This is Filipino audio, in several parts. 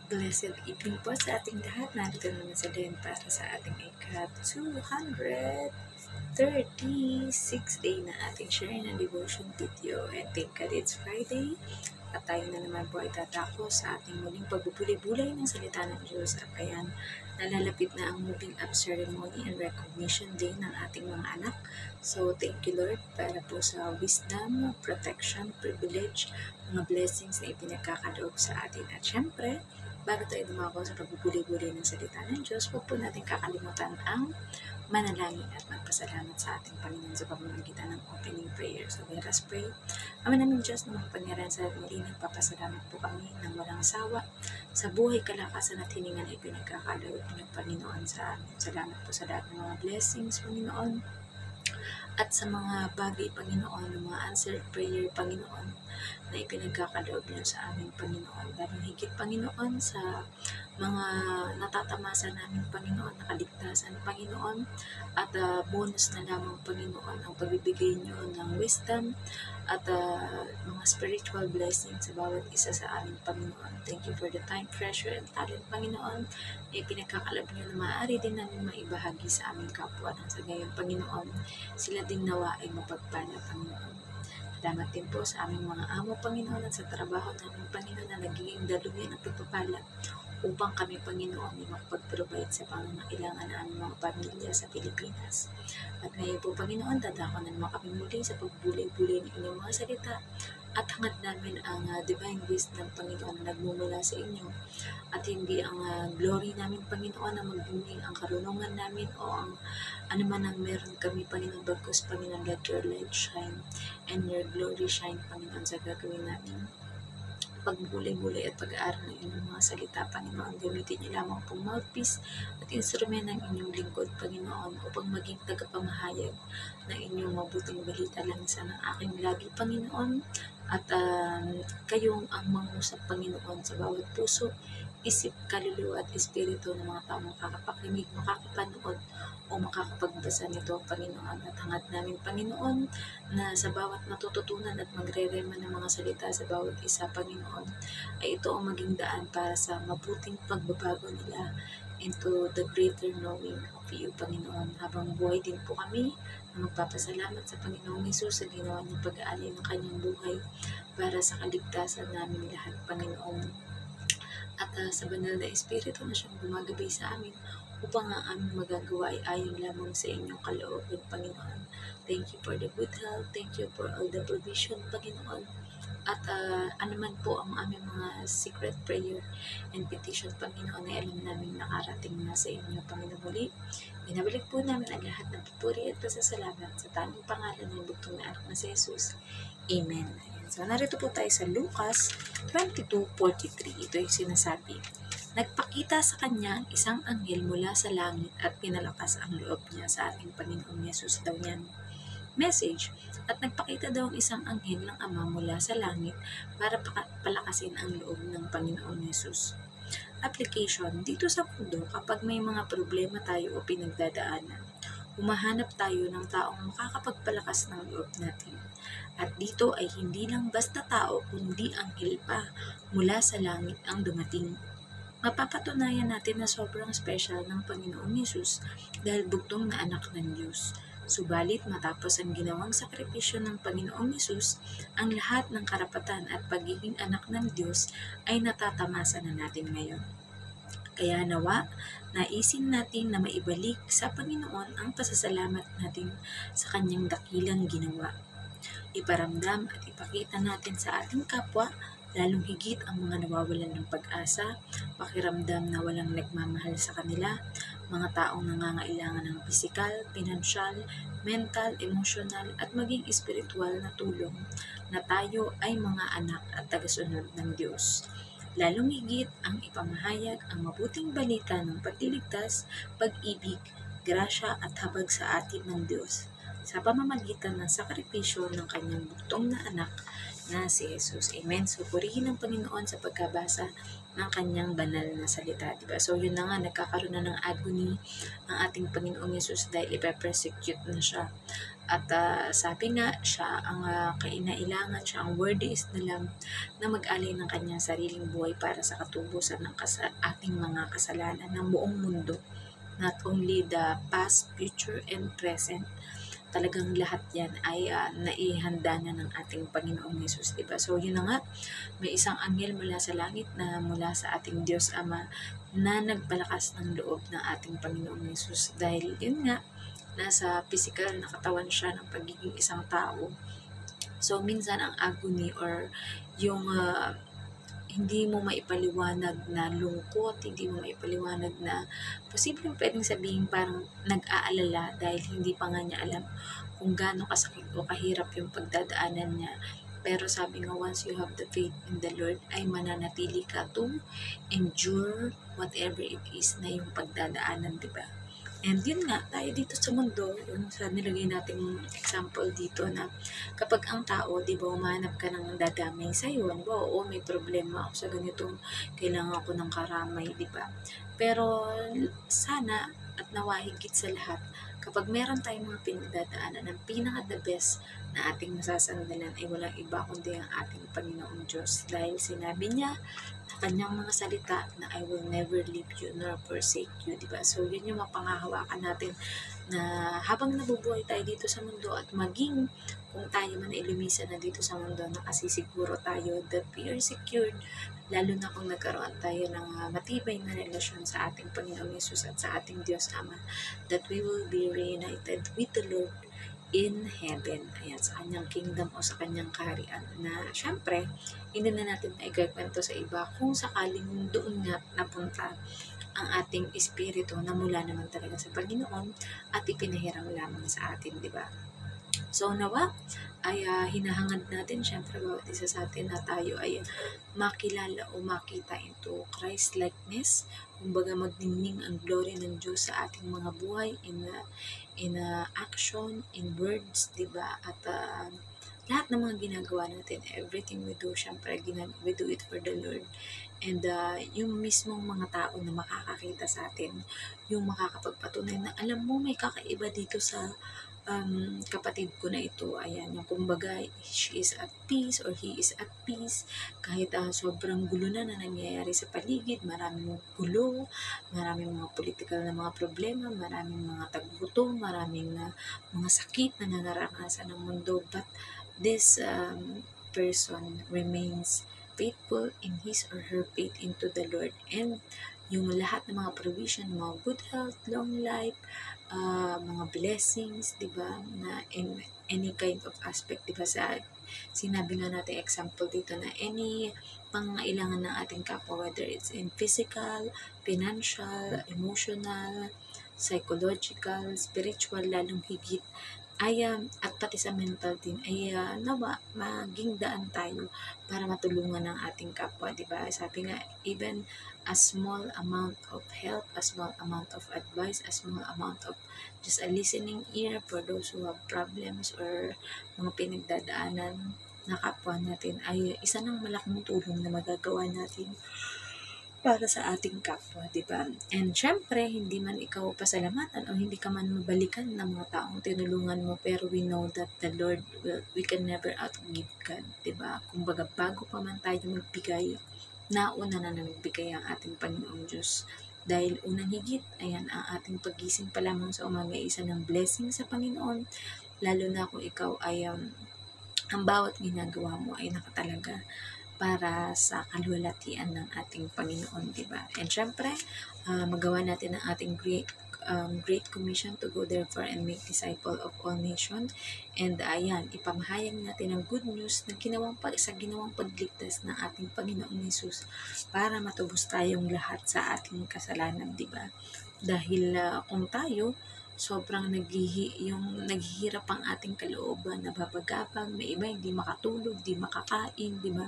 Blessed evening po sa ating lahat. Narito naman sa din para sa ating ika-236 day na ating share na devotion video. And thank God it's Friday. At tayo na naman po ay tatako sa ating muling pagbubulay-bulay ng salita ng Diyos. At ayan, nalalapit na ang moving up ceremony and recognition day ng ating mga anak. So thank you Lord para po sa wisdom, protection, privilege, mga blessings na ipinagkakaloob sa atin. At syempre, bago tayo dumako sa pagbubuli-buli ng salita ng Diyos, huwag po natin kakalimutan ang manalangin at magpasalamat sa ating Panginoon sa pamamagitan ng opening prayer. So let us pray. Ama namin Diyos na makapangyarihan sa muli, nagpapasalamat po kami ng walang sawa sa buhay, kalakasan at hininga na ipinagkakaloob ng Panginoon sa amin. Salamat po sa lahat ng mga blessings, Panginoon, at sa mga bagay, Panginoon, ng mga answered prayer, Panginoon, na ipinagkakaloob niyo sa aming Panginoon. Lalong higit, Panginoon, sa mga natatamasa namin, Panginoon, nakaligtasan, Panginoon, at bonus na lamang, Panginoon, ang pagbibigay niyo ng wisdom at mga spiritual blessings sa bawat isa sa aming Panginoon. Thank you for the time, treasure, and talent, Panginoon, na ipinagkakaloob niyo na maaari din namin maibahagi sa aming kapwa ng sa gayon, Panginoon. Sila din nawa ay mapagpala, Panginoon. Salamat din po sa aming mga amo, Panginoon, at sa trabaho namin, Panginoon, na nagiging daluyan at pagpapala upang kami, Panginoon, ay makapag-provide sa pangangailangan ng aming mga pamilya sa Pilipinas. At ngayon po, Panginoon, dadako na naman kami muli sa pagbulay-bulay ng inyong mga salita at hangad namin ang divine wisdom, Panginoon, na nagmumula sa inyo at hindi ang glory namin, Panginoon, na magbuming ang karunungan namin o ang anuman ang meron kami, Panginoon, bagkus, Panginoon, let your light shine and your glory shine, Panginoon, sa gagawin namin pagbulay-bulay at pag-aaral ng inyong mga salita, Panginoon. Gamitin niyo lamang pong mouthpiece at instrument ng inyong lingkod, Panginoon, upang maging tagapamahayag ng inyong mabuting balita lang sa ng aking lagi, Panginoon. At kayong ang mangusap, Panginoon, sa bawat puso, isip, kaluluwa at espiritu ng mga taong makakapakinig, makakapanood o makakapagbasa nito, Panginoon. At hangad namin, Panginoon, na sa bawat matututunan at magre-rema ng mga salita sa bawat isa, Panginoon, ay ito ang maging daan para sa mabuting pagbabago nila into the greater knowing of you, Panginoon. Habang buhay din po kami na magpapasalamat sa Panginoong Hesus sa ginawa niyang pag-aalay ng kanyang buhay para sa kaligtasan namin lahat, Panginoon. At sa banal na Espiritu na siyang gumagabay sa amin upang ang aming magagawa ay ayon lamang sa inyong kalooban, Panginoon. Thank you for the good health. Thank you for all the provision, Panginoon. At anuman po ang aming mga secret prayer and petition, Panginoon, ay alam namin nakarating na sa inyo, Panginoon. Muli, binabalik po namin ang lahat ng papuri at pasasalamat sa tanging pangalan ng bugtong na anak na si Jesus. Amen. So, narito po tayo sa Lucas 22:43. Ito yung sinasabi. Nagpakita sa kanya isang anghel mula sa langit at pinalakas ang loob niya sa ating Panginoong Yesus daw niyan. Message, at nagpakita daw ang isang anghel ng Ama mula sa langit para palakasin ang loob ng Panginoong Yesus. Application, dito sa mundo, kapag may mga problema tayo o pinagdadaanan, humahanap tayo ng taong makakapagpalakas ng loob natin. At dito ay hindi lang basta tao, kundi anghel pa mula sa langit ang dumating. Mapapatunayan natin na sobrang special ng Panginoong Yesus dahil bugtong na anak ng Diyos. Subalit matapos ang ginawang sakripisyo ng Panginoong Yesus, ang lahat ng karapatan at pagiging anak ng Diyos ay natatamasa na natin ngayon. Kaya nawa, naisin natin na maibalik sa Panginoon ang pasasalamat natin sa kanyang dakilang ginawa. Iparamdam at ipakita natin sa ating kapwa, lalong higit ang mga nawawalan ng pag-asa, pakiramdam na walang nagmamahal sa kanila, mga taong nangangailangan ng pisikal, pinansyal, mental, emosyonal at maging espiritual na tulong, na tayo ay mga anak at tagasunod ng Diyos. Lalong higit ang ipamahayag ang mabuting balita ng pagliligtas, pag-ibig, grasya at habag sa atin ng Diyos sa pamamagitan ng sakripisyo ng kanyang bugtong na anak na si Jesus. Amen. So, purihin ang Panginoon sa pagkabasa ng kanyang banal na salita. Diba? So, yun na nga, nagkakaroon na ng agony ang ating Panginoong Jesus dahil ipe-persecute na siya. At sabi nga, siya ang kainailangan, siya ang worthy is the Lamb na mag-alay ng kanyang sariling buhay para sa katubusan ng ating mga kasalanan ng buong mundo. Not only the past, future, and present, talagang lahat yan ay naihanda na ng ating Panginoong Hesus, diba? So, yun na nga, may isang anghel mula sa langit na mula sa ating Diyos Ama na nagpalakas ng loob ng ating Panginoong Hesus dahil yun nga, nasa physical na katawan siya ng pagiging isang tao. So, minsan ang agony or yung hindi mo maipaliwanag na lungkot, hindi mo maipaliwanag na posibleng pwedeng sabihin parang nag-aalala dahil hindi pa nga niya alam kung gaano kasakit o kahirap yung pagdadaanan niya. Pero sabi nga, once you have the faith in the Lord, ay mananatili ka to endure whatever it is na yung pagdadaanan, diba? And yun nga, tayo dito sa mundo, yung sa nilagay nating example dito na kapag ang tao, di ba, umanap ka ng dadamay sa'yo, di ba, oo, may problema ako sa ganito, kailangan ko ng karamay, di ba? Pero sana at nawa higit sa lahat, kapag meron tayong mga pinagdadaanan, ang pinaka-the best na ating masasandalan ay walang iba kundi ang ating Panginoong Diyos. Dahil sinabi niya kanyang mga salita na I will never leave you nor forsake you, diba? So, yun yung mapangahawakan natin na habang nabubuhay tayo dito sa mundo at maging kung tayo man ay lumisan na dito sa mundo, nakasisiguro tayo that we are secured, lalo na kung nagkaroon tayo ng matibay na relasyon sa ating Panginoong Hesus at sa ating Diyos Ama, that we will be reunited with the Lord in heaven, ayan, sa kanyang kingdom o sa kanyang kaharian na syempre, hindi na natin naikwento sa iba kung sakaling doon nga napunta ang ating espiritu na mula naman talaga sa Panginoon at ipinahiram lamang sa atin, di ba? So, nawa ay hinahangad natin, syempre, bawat isa sa atin na tayo ay makilala o makita into Christ-likeness. Kumbaga, magdingning ang glory ng Diyos sa ating mga buhay in action, in words, diba? At lahat ng mga ginagawa natin, everything we do, syempre, we do it for the Lord. And yung mismong mga tao na makakakita sa atin, yung makakapagpatunay na, alam mo, may kakaiba dito sa kapatid ko na ito, ayan, yung kumbaga, she is at peace or he is at peace, kahit sobrang gulo na nangyayari sa paligid, maraming gulo, maraming mga political na mga problema, maraming mga taggutom, maraming mga sakit na nararanasan ng mundo, but this person remains faithful in his or her faith into the Lord, and yung lahat ng mga provision, mga good health, long life, mga blessings, di ba, na in any kind of aspect, di ba, sa sinabi nga natin example dito na any pangailangan ng ating kapwa, whether it's in physical, financial, emotional, psychological, spiritual, lalong higit, ay at pati sa mental din ay nawa maging daan tayo para matulungan ng ating kapwa, di ba? Sabi nga, even a small amount of help, a small amount of advice, a small amount of just a listening ear for those who have problems or mga pinagdadaanan na kapwa natin ay isa ng malaking tulong na magagawa natin para sa ating kapwa, di ba? And syempre, hindi man ikaw pasalamatan o hindi ka man mabalikan ng mga taong tinulungan mo, pero we know that the Lord we can never outgive God, di ba? Kumbaga, bago pa man tayo magbigay, nauna na nagbigay ang ating Panginoong Diyos. Dahil unang higit, ayan, ang ating pagising pa lamang sa umaga, isa ng blessing sa Panginoon, lalo na kung ikaw ay ang bawat ginagawa mo ay nakatalaga para sa kalwalatian ng ating Panginoon, diba? And syempre, magawa natin ang ating Great Commission to go therefore and make disciple of all nations. And ayan, ipamahayag natin ang good news na ginawang pagligtas ng ating Panginoong Hesus para matubos tayong lahat sa ating kasalanan, diba? Dahil kung tayo sobrang naghihirap ang ating kalooban, nababagabag, may iba hindi makatulog, di makakain, di ba?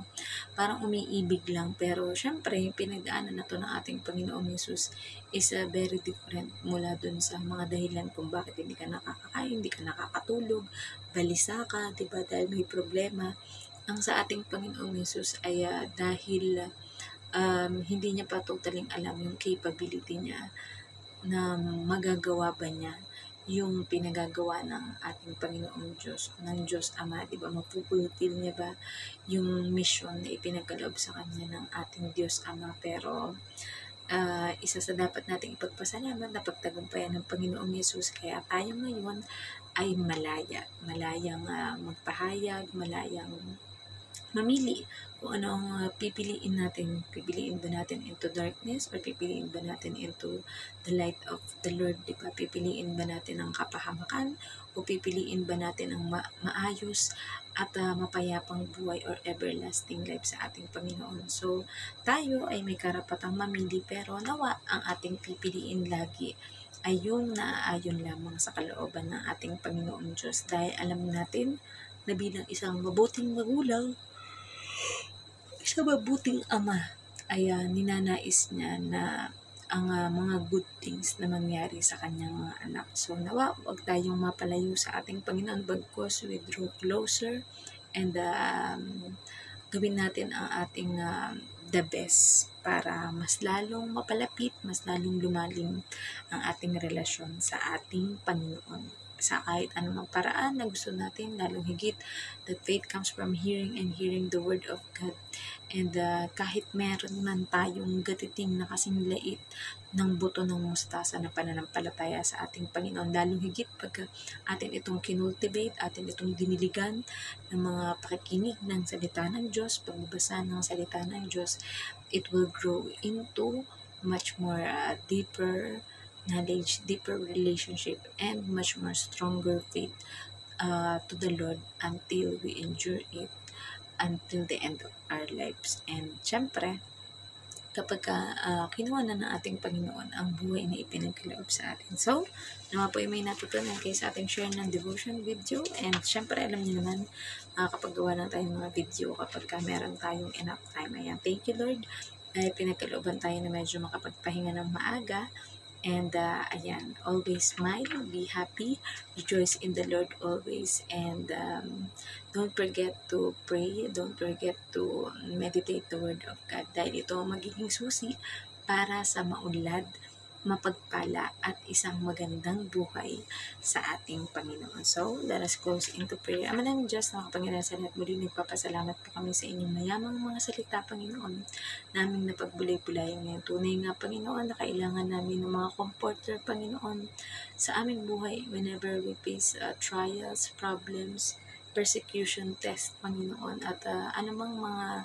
Parang umiibig lang, pero syempre, pinagdaanan na to ng ating Panginoong Hesus is very different mula dun sa mga dahilan kung bakit hindi ka nakakakain, hindi ka nakakatulog, balisa ka, di ba? Dahil may problema. Ang sa ating Panginoong Hesus ay dahil hindi niya pa totaling alam yung capability niya na magagawa ba niya yung pinagagawa ng ating Panginoong Diyos, ng Diyos Ama, di ba? Mapupulfill niya ba yung mission na ipinagkaloob sa kanya ng ating Diyos Ama? Pero isa sa dapat nating ipagpasalamat na pagtagumpayan ng Panginoong Yesus, kaya tayo ngayon ay malayang magpahayag, malayang mamili kung ano ang pipiliin natin. Pipiliin ba natin into darkness or pipiliin ba natin into the light of the Lord, di ba? Pipiliin ba natin ang kapahamakan o pipiliin ba natin ang maayos at mapayapang buhay or everlasting life sa ating Panginoon? So, tayo ay may karapatang mamili, pero nawa ang ating pipiliin lagi ay yung naaayon lamang sa kalooban ng ating Panginoong Diyos, dahil alam natin na bilang isang mabuting magulang, isang mabuting ama, ay ninanais niya na ang mga good things na mangyari sa kanyang mga anak. So nawa, wag tayong mapalayo sa ating Panginoon, bagkus we draw closer and gawin natin ang ating the best para mas lalong mapalapit, mas lalong lumalim ang ating relasyon sa ating Panginoon. Sa kahit anumang paraan na gusto natin, lalong higit that faith comes from hearing and hearing the word of God. And kahit meron man tayong gatiting na kasing lait ng buto ng mustasa na pananampalataya sa ating Panginoon, lalong higit pag atin itong kinultivate, atin itong diniligan ng mga pakikinig ng salita ng Diyos, pagbabasa ng salita ng Diyos, it will grow into much more deeper knowledge, deeper relationship, and much more stronger faith to the Lord until we endure it until the end of our lives. And syempre, kapag kinuha na ng ating Panginoon ang buhay na ipinagkaloob sa atin. So, naman po ay may natutunan kayo sa ating share ng devotion video. And syempre, alam niyo naman, kapag gawa lang tayong mga video, kapag meron tayong enough time, ayan, thank you Lord, dahil pinagkalooban tayo na medyo makapagpahinga ng maaga. And ayan, always smile, be happy, rejoice in the Lord always, and don't forget to pray, don't forget to meditate the Word of God, dahil ito magiging susi para sa maunlad, mapagpala at isang magandang buhay sa ating Panginoon. So, let us close into prayer. Ama namin Diyos, na makapangyarihan sa lahat, muli nagpapasalamat po kami sa inyong mayamang mga salita, Panginoon, naming napagbulay-bulayan ngayon. Tunay nga, Panginoon, na kailangan namin ng mga comforter, Panginoon, sa aming buhay whenever we face trials, problems, persecution, test, Panginoon, at anumang mga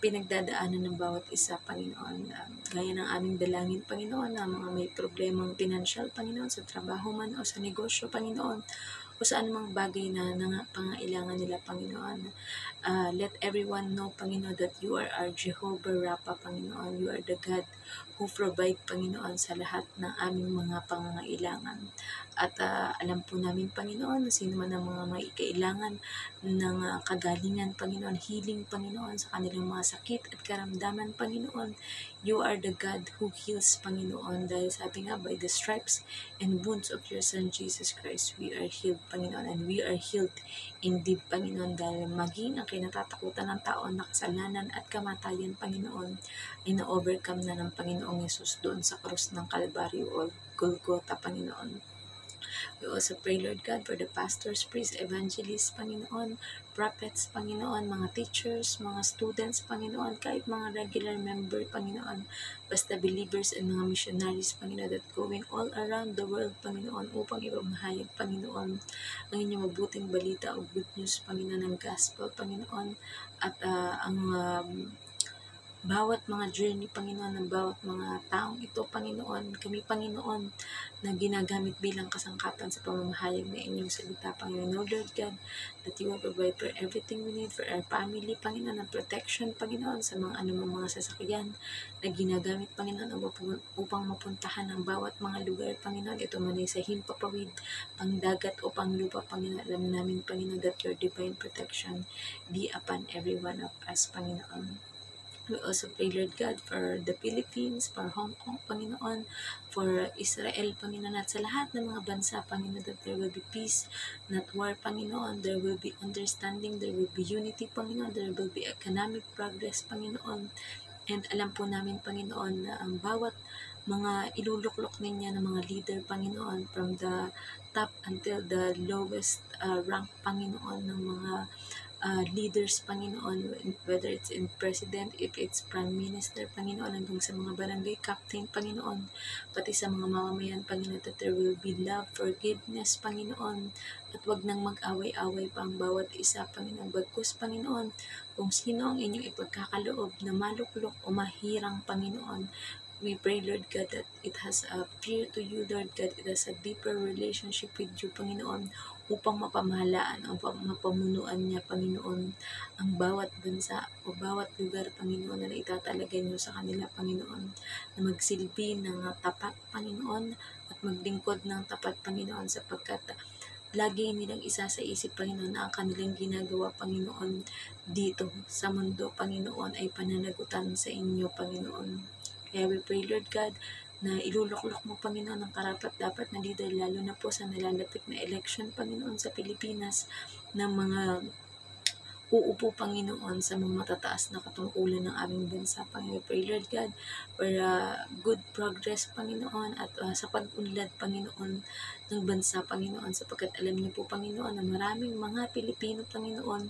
pinagdadaanan ng bawat isa, Panginoon. Gaya ng aming dalangin, Panginoon, na mga may problemang financial, Panginoon, sa trabaho man o sa negosyo, Panginoon, o sa anumang bagay na pangailangan nila, Panginoon. Let everyone know, Panginoon, that you are our Jehovah Rapha, Panginoon. You are the God who provide, Panginoon, sa lahat ng aming mga pangangailangan. At alam po namin, Panginoon, na sino man ang mga may kailangan ng kagalingan, Panginoon, healing, Panginoon, sa kanilang mga sakit at karamdaman, Panginoon. You are the God who heals, Panginoon, dahil sabi nga, by the stripes and wounds of your Son, Jesus Christ, we are healed, Panginoon, and we are healed indeed, Panginoon, dahil maging ang kinatatakutan ng tao na kasalanan at kamatayan, Panginoon, ay na-overcome na ng Panginoong Yesus doon sa krus ng Kalbaryo o Golgotha, Panginoon. We also pray, Lord God, for the pastors, priests, evangelists, Panginoon, prophets, Panginoon, mga teachers, mga students, Panginoon, kahit mga regular member, Panginoon, basta believers and mga missionaries, Panginoon, that going all around the world, Panginoon, upang ipamahayag, Panginoon, ang inyong mabuting balita o good news, Panginoon, ng gospel, Panginoon, at ang bawat mga journey, Panginoon, ng bawat mga taong ito, Panginoon, kami, Panginoon, na ginagamit bilang kasangkapan sa pamamahayag na inyong salita, Panginoon. Lord God, that you will provide for everything we need for our family, Panginoon, ng protection, Panginoon, sa mga anumang mga sasakyan na ginagamit, Panginoon, upang mapuntahan ang bawat mga lugar, Panginoon. Ito man ay sa himpapawid, pangdagat o panglupa, Panginoon. Alam namin, Panginoon, that your divine protection be upon every one of us, Panginoon. We also pray, Lord God, for the Philippines, for Hong Kong, Panginoon, for Israel, Panginoon, at sa lahat ng mga bansa, Panginoon, that there will be peace, not war, Panginoon. There will be understanding, there will be unity, Panginoon. There will be economic progress, Panginoon. And alam po namin, Panginoon, na ang bawat mga iluluklok ninyo ng mga leader, Panginoon, from the top until the lowest rank, Panginoon, ng mga leaders, Panginoon, whether it's in president, if it's prime minister, Panginoon, hanggang sa mga barangay captain, Panginoon, pati sa mga mamamayan, Panginoon, that there will be love, forgiveness, Panginoon, at wag nang mag-away-away pa ang bawat isa, Panginoon. Bagkus, Panginoon, kung sino ang inyong ipagkakaloob na maluklok o mahirang, Panginoon, we pray, Lord God, that it has a fear to you, Lord God. It has a deeper relationship with you, Panginoon, upang mapamahalaan, upang mapamunuan niya, Panginoon, ang bawat bansa o bawat lugar, Panginoon, na itatalaga niyo sa kanila, Panginoon, na magsilbi ng tapat, Panginoon, at maglingkod ng tapat, Panginoon, sapagkat lagi nilang isa sa isip, Panginoon, na ang kanilang ginagawa, Panginoon, dito sa mundo, Panginoon, ay pananagutan sa inyo, Panginoon. Kaya we pray, Lord God, na iluluklok mo, Panginoon, ang karapat-dapat na leader, lalo na po sa nalalapit na election, Panginoon, sa Pilipinas, ng mga uupo, Panginoon, sa mga matataas na katungkulan ng aming bansa. Panginoon, we pray, Lord God, for good progress, Panginoon, at sa pag-unlad, Panginoon, ng bansa, Panginoon, sapagkat alam niyo po, Panginoon, na maraming mga Pilipino, Panginoon,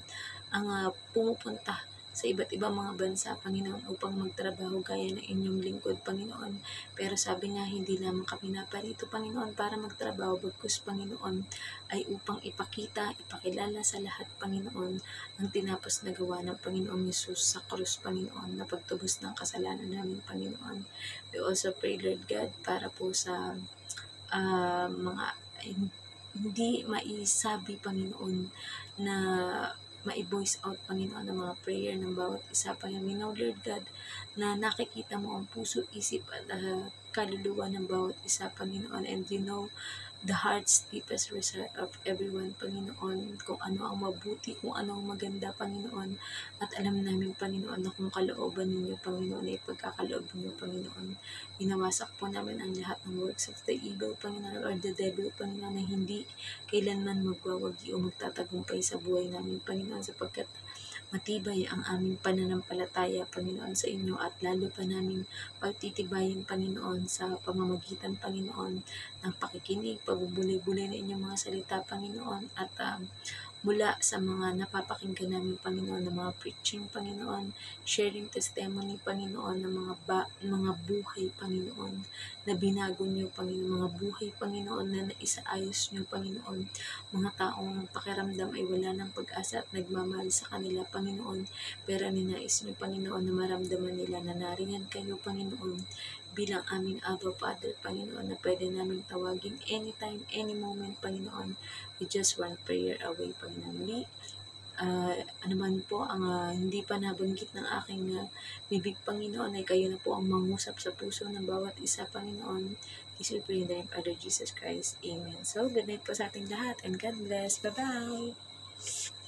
ang pumupunta sa iba't ibang mga bansa, Panginoon, upang magtrabaho gaya ng inyong lingkod, Panginoon. Pero sabi nga, hindi lamang kami naparito, Panginoon, para magtrabaho, bagkus, Panginoon, ay upang ipakita, ipakilala sa lahat, Panginoon, ang tinapos na gawa ng Panginoong Yesus sa krus, Panginoon, na pagtubos ng kasalanan namin, Panginoon. We also pray, Lord God, para po sa mga hindi maisabi, Panginoon, na ma-voice out, Panginoon, ng mga prayer ng bawat isa, Panginoon. We know, Lord God, na nakikita mo ang puso, isip at kaluluwa ng bawat isa, Panginoon, and you know the heart's deepest desire of everyone, Panginoon, kung ano ang mabuti, kung ano ang maganda, Panginoon, at alam namin, Panginoon, na kung kalooban ninyo, Panginoon, ay pagkakaloob ninyo, Panginoon, inawasak po namin ang lahat ng works of the evil, Panginoon, or the devil, Panginoon, na hindi kailanman magwawagi o magtatagumpay sa buhay namin, Panginoon, sapagkat matibay ang aming pananampalataya, Panginoon, sa inyo, at lalo pa namin pagtitibayin, Panginoon, sa pamamagitan, Panginoon, ng pakikinig, pagbubulay-bulay na inyong mga salita, Panginoon, at mula sa mga napapakinggan namin, Panginoon, ng mga preaching, Panginoon, sharing testimony, Panginoon, ng mga buhay, Panginoon, na binago niyo, Panginoon, mga buhay, Panginoon, na naisaayos niyo, Panginoon, mga taong pakiramdam ay wala ng pag-asa at nagmamahal sa kanila, Panginoon, pero ninais niyo, Panginoon, na maramdaman nila na nariyan kayo, Panginoon, bilang aming Abba Father, Panginoon, na pwede namin tawagin anytime, any moment, Panginoon, with just one prayer away, Panginoon. Muli, ano man po ang hindi pa nabanggit ng aking bibig, Panginoon, ay kayo na po ang mangusap sa puso ng bawat isa, Panginoon. This we pray in the name of Father Jesus Christ. Amen. So, good night po sa ating lahat and God bless. Bye-bye!